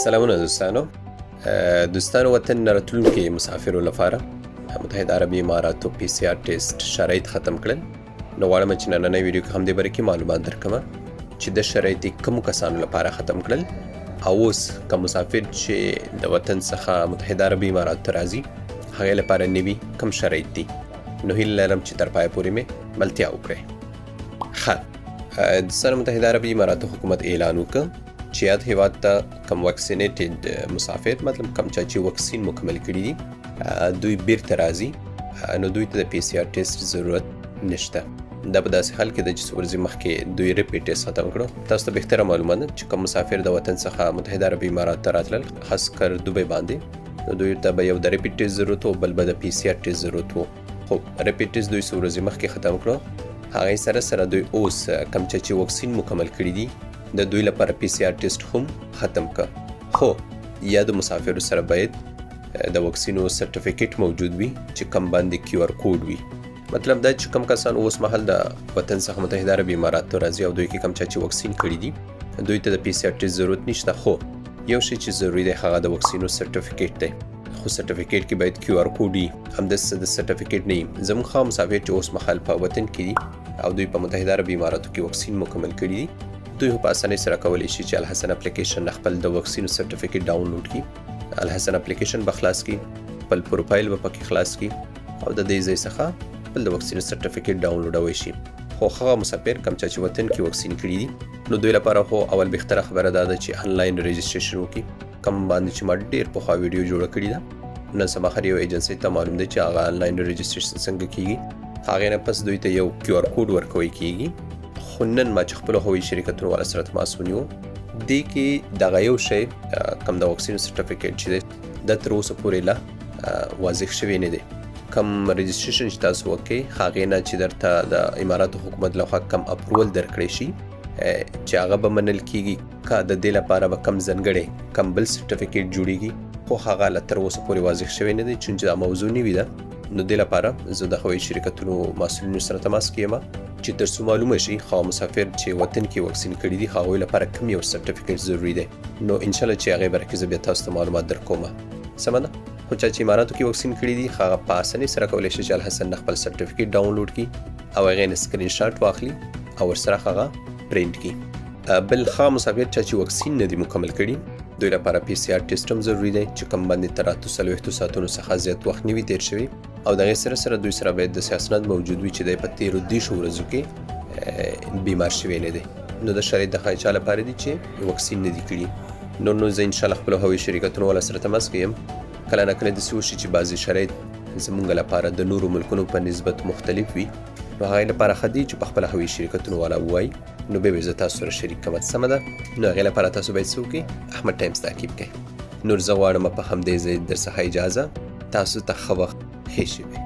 سلامونه دوستانو وطن نه راتلونکي مسافرو لپاره متحده عربي اماراتو پی سی آر ټیسټ شرایط ختم کړل. نو غواړم چې نننۍ ویډیو کې هم دې باره کې معلومات درکړم چې د شرایط کومو کسانو لپاره ختم کړل او اوس کوم مسافر چې د وطن څخه متحده عربي اماراتو ته راځي هغې لپاره نوي کوم شرایط دي. نو هیله لرم چې تر پایه پورې مې ملتیا وکړئ. د متحده عربي اماراتو حکومت اعلان وکړ چې یاد هیواد ته کم وکسینیټډ مسافر مطلب کم چا چې وکسین مکمل کړي دي دوی بیرته راځي نو دوی ته د پی سی آر ټیسټ ضرورت نشته. دا په داسې حال کې د چې ورځې مخکې دوی ریپیډ ټیسټ ختم کړو. تاسو ته بهتره معلومه ده چې کوم مسافر د وطن څخه متحده عربي امارات ته راتلل خاص کر دوبۍ باندې نو دوی ته به یو د ریپیډ ټیسټ ضرورت و بل به د پی سی آر ټیسټ ضرورت و. خو ریپیډ ټیسټ دوی څو ورځې مخکې ختم کړو. هغې سره دوی اوس کم چا چې وکسین مکمل کړي دي د دوی لپاره پی سی آر ټیسټ هم ختم کړ. خو یا د مسافرو سره باید د وکسینو سرټیفیکیټ موجود وي چې کم باندې کیو آر کوډ وي. مطلب دا چې کم کسان اوس مهال د وطن څخه متحده عربي امارات ته راځي او دوی کې کم چا چې وکسین کړي دي دوی ته د پی سی آر ټیسټ ضرورت نشته. خو یو شی چې ضروري دی هغه د وکسینو سرټیفیکیټ دی. خو سرټیفیکیټ کې باید کیو آر کوډ وي. همداسې د سرټیفیکیټ نه وي. زموږ ښه مسافر چې اوس مهال په وطن کې دي او دوی په متحده عربي اماراتو کې وکسین مکمل کړي دي دوی په اسانۍ سره کولی شي چې الحسن اپلیکیشن خپل د وکسینو سرټیفیکیټ ډاونلوډ کړي. الحسن اپلیکیشن به خلاص کړي، خپل پروفایل به پکې خلاص کړي او د دې ځای څخه خپل د وکسینو سرټیفیکیټ ډاونلوډوی شي. خو هغه مسافر کوم چې وطن کې وکسین کړي دي نو دوی لپاره خو اول بهتره خبره ده چې آنلاین رجسټریشن وکړي. کم باندې چې ما ډېر پخوا ویډیو جوړه کړې ده نن سبا هر یو ایجنسۍ ته معلوم دی چې هغه آنلاین رجسټریشن څنګه کیږي. هغې نه پس دوی ته یو کیو آر کوډ ورکوی کیږي. خو نن ما چې خپلو هوایي شرکتونو والا سره تماس ونیو دې کې دغه یو شی کم د وکسین سرټیفیکیټ چې دی دا تر اوسه پورې لا واضح شوی نه دی. کم رجسټریشن چې تاسو وکړئ هغې نه چې درته د اماراتو حکومت لخوا کم اپروول درکړی شي چې هغه به منل کیږي که د دې لپاره به کم ځانګړی کم بل سرټیفیکیټ جوړیږي خو هغه لا تر اوسه پورې واضح شوی نه دی چونکې دا موضوع نوي ده. نو دې لپاره زه د هوایي شرکتونو مسؤلینو سره تماس کې یم چې تر څو معلومه شي خو مسافر چې وطن کې وکسین کړي دي هغوی لپاره کوم یو سرټیفیکیټ ضروري دی. نو انشاءالله چې هغې باره کې زه بیا تاسو ته معلومات درکوم. سمه ده. خو چا چې اماراتو کې وکسین کړي دي هغه په اسانۍ سره کولی شي چې الحسن خپل سرټیفیکیټ ډاونلوډ کړي او هغې نه سکرین شاټ واخلي او ورسره هغه پرینټ کړي. بل ښه مسافر چا چې وکسین نه دي مکمل کړي دوی لپاره پی سی آر ټیسټ هم ضروري دی چې کم باندې تر 48 ساعتونو څخه زیات وخت نه وي تیر شوی او د هغې سره دوی سره باید د سیاسناد موجود وي چې دی په تیرو 10 ورځو کې بیمار شوی نه دی. نو د شرایط د ښه چا لپاره دي چې وکسین نه دي کړي. نو زه انشاءالله خپلو هوایي شرکتونو والا سره تماس کې یم. کله نه کله داسې وشي چې بعضې شرایط زموږ لپاره د نورو ملکونو په نسبت مختلف وي نو هغې لپاره ښه دي چې په خپله هوایي شرکتونو والا ووایي نو بیا به زه تاسو سره شریک کوم. سمه ده. نو هغې لپاره تاسو باید څه وکړئ احمد ټایمز تعقیب کړئ. نور زه غواړم په همدې ځای درڅخه اجازه. تاسو ته ښه وخت ښې شي وي.